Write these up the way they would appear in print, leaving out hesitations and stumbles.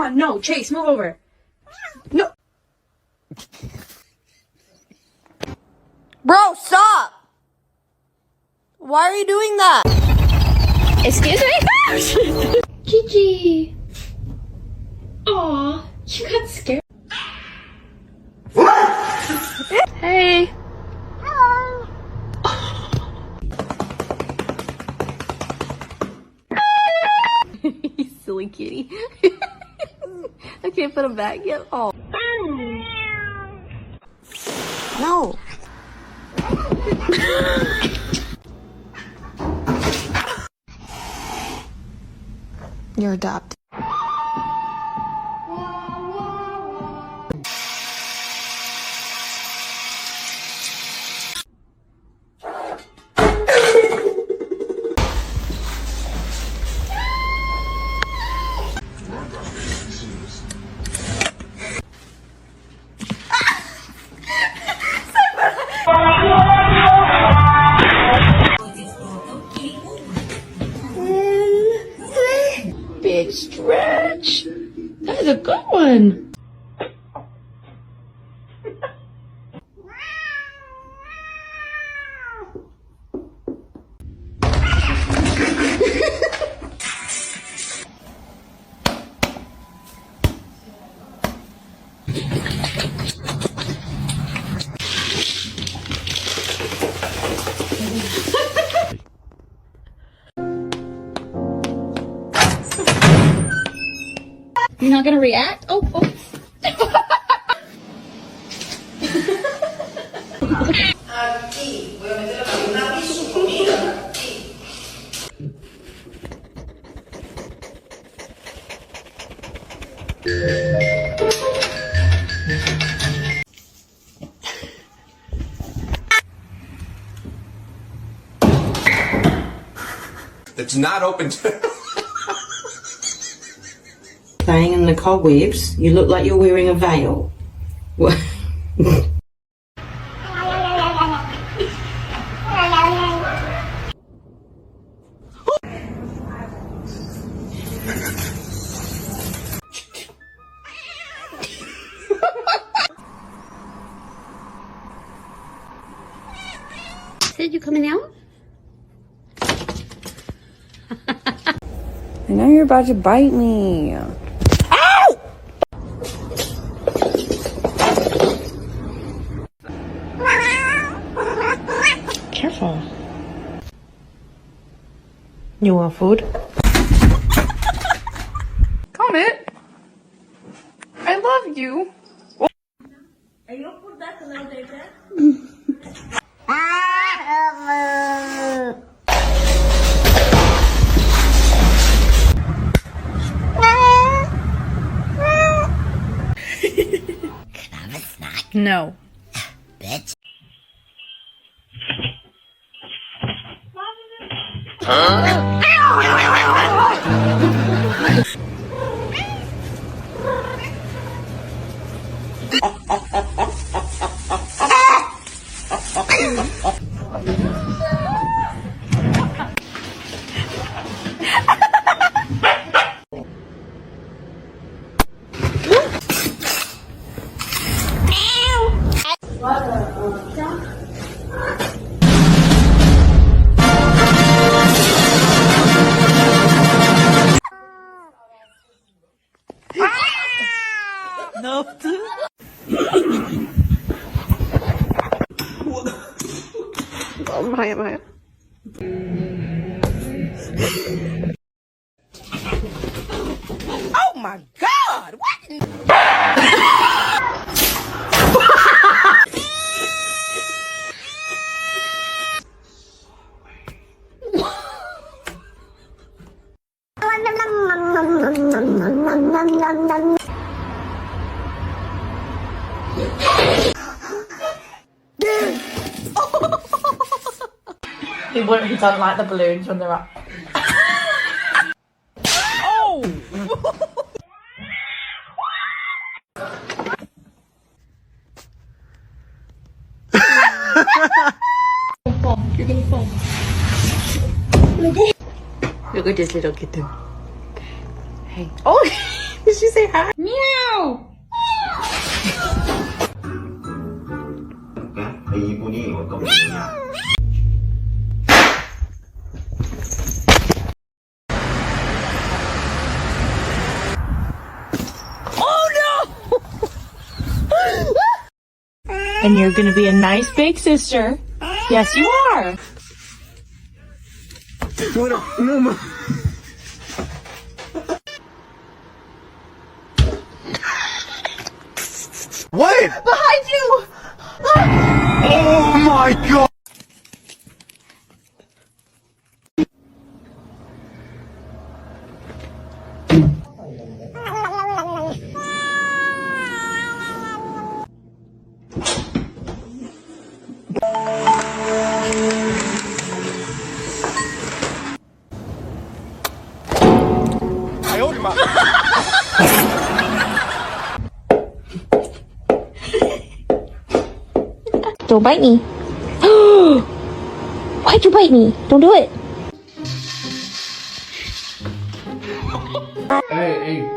on, no, Chase, move over. No. Bro, stop! Why are you doing that? Excuse me? Gigi. Aw, you got scared. Hey. Hello. You silly kitty. I can't put him back yet. Oh. No. You're adopted. Big stretch. That is a good one. You're not gonna react? Oh. Aquí, voy a meter a un lápiz su comida. Aquí. It's not open to... Playing in the cobwebs, you look like you're wearing a veil. What? Said you coming out? I know you're about to bite me. Ow! Careful. You want food? Comet, I love you. No. Bitch. Ne yaptı? Maya. Oh my God! What? He doesn't like the balloons when they're up. Oh! You're gonna fall. Look at this little kitten. Hey. Oh, he's she say hi? Meow. 이분이 어떤 분이냐? And you're gonna be a nice big sister. Yes, you are. What? Behind you! Oh my god! Don't bite me. Why'd you bite me? Don't do it. Hey,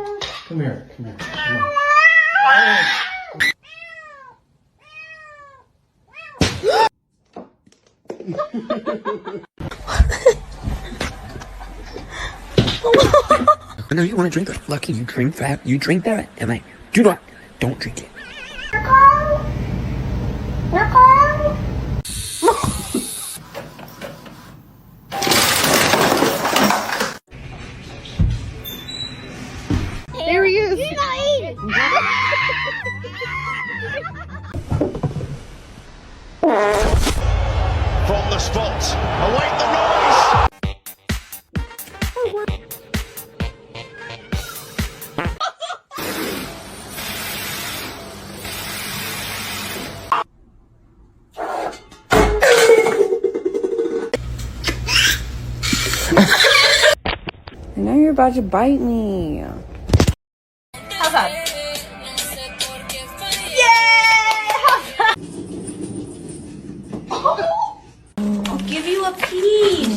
come here, come here. No, you want to drink it. Lucky you drink that. You drink that, and I don't drink it. There he is. From the spot, await the noise! And now you're about to bite me. How's that? I'll give you a piece.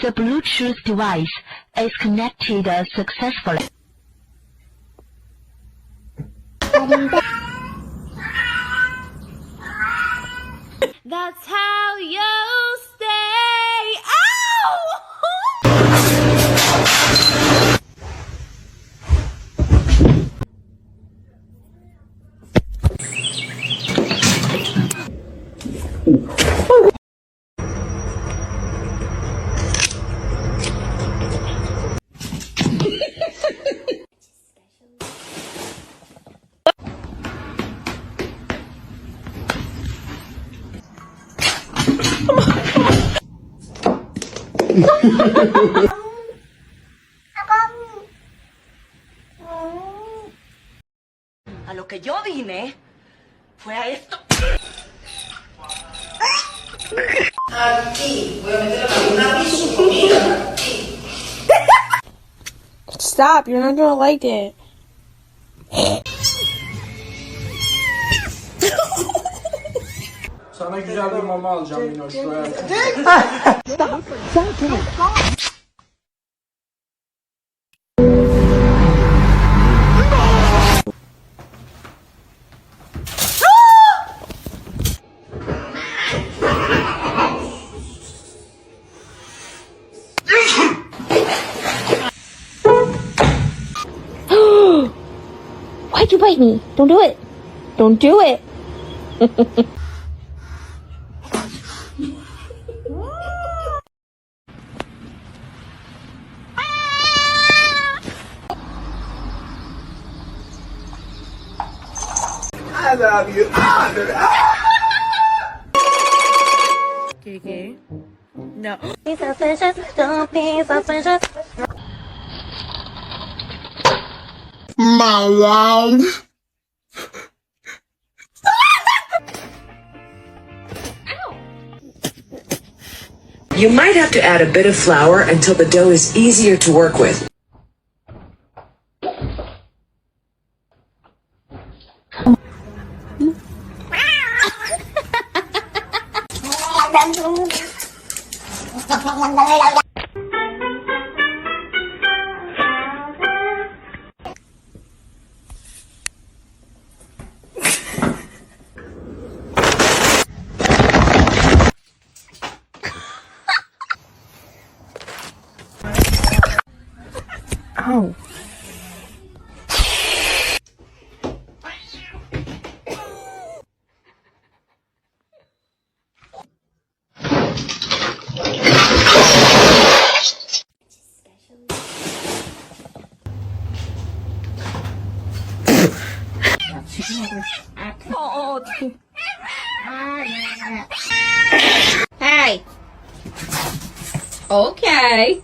The Bluetooth device is connected successfully. That's how you stay. Ow! A lo que yo vine fue a esto. Stop, you're not gonna like it. Sana güzel bir mama alacağım Minoş. Şuraya. Why'd you bite me? Don't do it. Don't do it. I love you. Kiki? No. Be suspicious. Don't be suspicious. My love. You might have to add a bit of flour until the dough is easier to work with. Ow. Hey. Okay.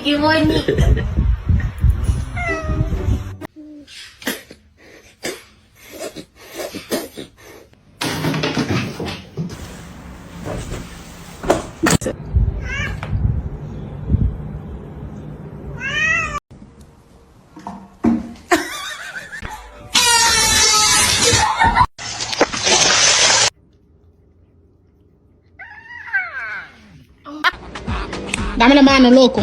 You want me? Dame la mano, loco.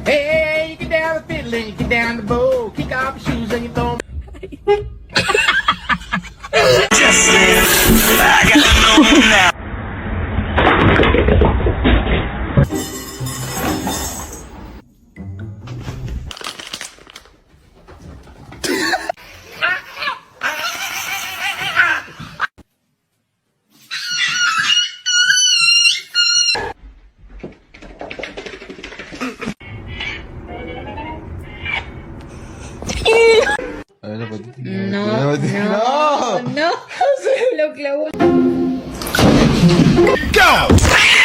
Hey, you get down the fiddle and you get down the bow. Kick off your shoes and you throw 'em. Go!